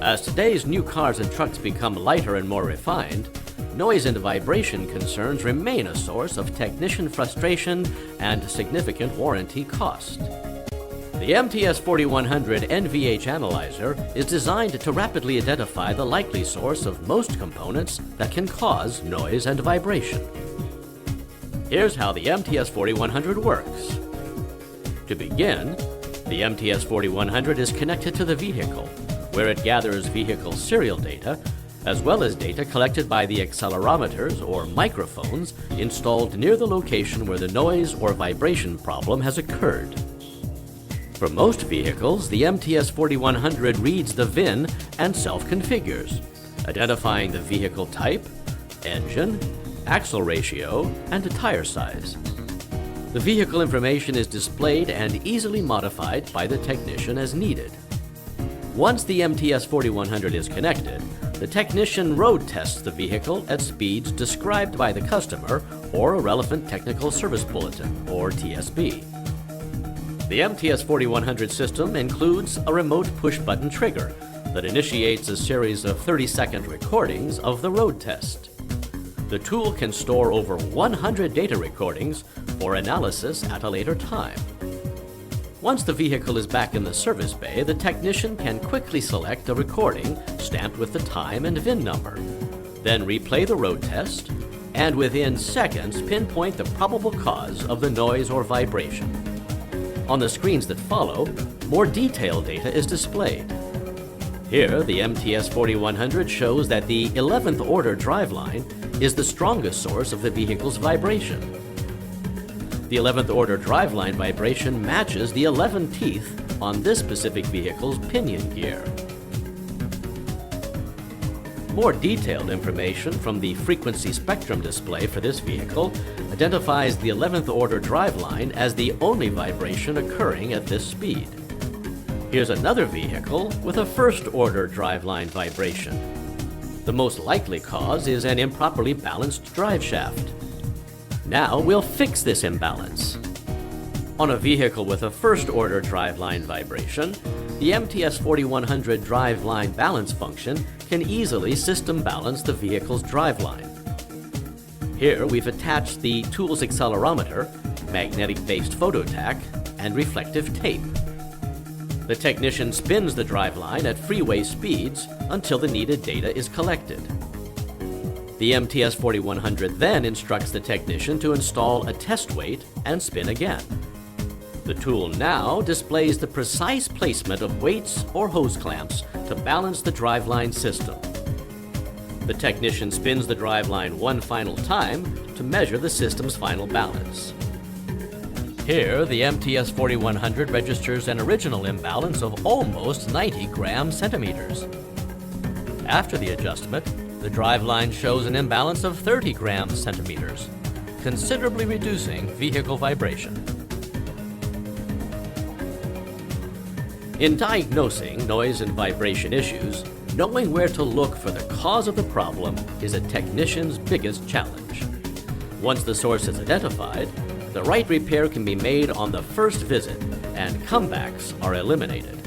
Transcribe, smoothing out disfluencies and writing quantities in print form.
As today's new cars and trucks become lighter and more refined, noise and vibration concerns remain a source of technician frustration and significant warranty cost. The MTS 4100 NVH analyzer is designed to rapidly identify the likely source of most components that can cause noise and vibration. Here's how the MTS 4100 works. To begin, the MTS 4100 is connected to the vehicle, where it gathers vehicle serial data, as well as data collected by the accelerometers or microphones installed near the location where the noise or vibration problem has occurred. For most vehicles, the MTS 4100 reads the VIN and self-configures, identifying the vehicle type, engine, axle ratio, and tire size. The vehicle information is displayed and easily modified by the technician as needed. Once the MTS 4100 is connected, the technician road tests the vehicle at speeds described by the customer or a relevant technical service bulletin, or TSB. The MTS 4100 system includes a remote push-button trigger that initiates a series of 30-second recordings of the road test. The tool can store over 100 data recordings for analysis at a later time. Once the vehicle is back in the service bay, the technician can quickly select a recording stamped with the time and VIN number, then replay the road test, and within seconds pinpoint the probable cause of the noise or vibration. On the screens that follow, more detailed data is displayed. Here, the MTS 4100 shows that the 11th order driveline is the strongest source of the vehicle's vibration. The 11th order driveline vibration matches the 11 teeth on this specific vehicle's pinion gear. More detailed information from the frequency spectrum display for this vehicle identifies the 11th order driveline as the only vibration occurring at this speed. Here's another vehicle with a first order driveline vibration. The most likely cause is an improperly balanced drive shaft. Now we'll fix this imbalance. On a vehicle with a first order driveline vibration, the MTS 4100 driveline balance function can easily system balance the vehicle's driveline. Here we've attached the tool's accelerometer, magnetic-based phototac, and reflective tape. The technician spins the driveline at freeway speeds until the needed data is collected. The MTS 4100 then instructs the technician to install a test weight and spin again. The tool now displays the precise placement of weights or hose clamps to balance the driveline system. The technician spins the driveline one final time to measure the system's final balance. Here, the MTS 4100 registers an original imbalance of almost 90 gram-centimeters. After the adjustment, the driveline shows an imbalance of 30 gram-centimeters, considerably reducing vehicle vibration. In diagnosing noise and vibration issues, knowing where to look for the cause of the problem is a technician's biggest challenge. Once the source is identified, the right repair can be made on the first visit, and comebacks are eliminated.